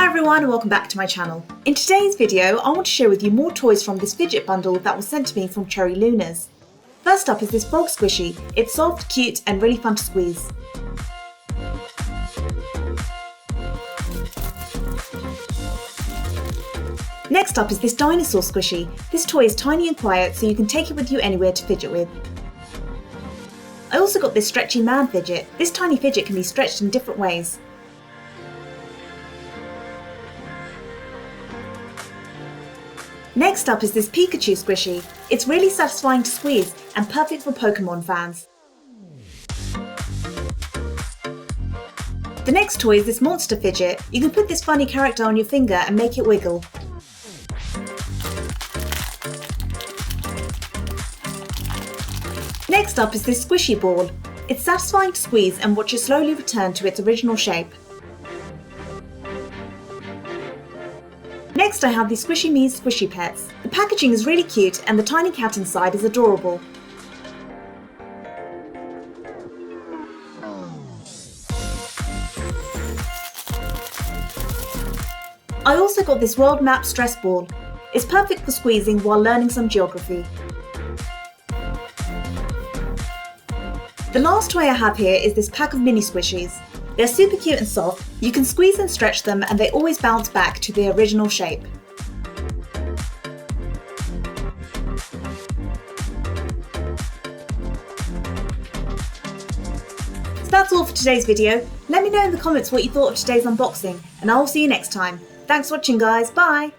Hi everyone and welcome back to my channel. In today's video I want to share with you more toys from this fidget bundle that was sent to me from Cherrylunas. First up is this frog squishy. It's soft, cute and really fun to squeeze. Next up is this dinosaur squishy. This toy is tiny and quiet so you can take it with you anywhere to fidget with. I also got this stretchy man fidget. This tiny fidget can be stretched in different ways. Next up is this Pikachu Squishy. It's really satisfying to squeeze and perfect for Pokemon fans. The next toy is this monster fidget. You can put this funny character on your finger and make it wiggle. Next up is this squishy ball. It's satisfying to squeeze and watch it slowly return to its original shape. Next I have the Squishy Meez Squishy Pets. The packaging is really cute and the tiny cat inside is adorable. I also got this world map stress ball. It's perfect for squeezing while learning some geography. The last toy I have here is this pack of mini squishies. They're super cute and soft, you can squeeze and stretch them and they always bounce back to their original shape. So that's all for today's video. Let me know in the comments what you thought of today's unboxing and I will see you next time. Thanks for watching guys, bye!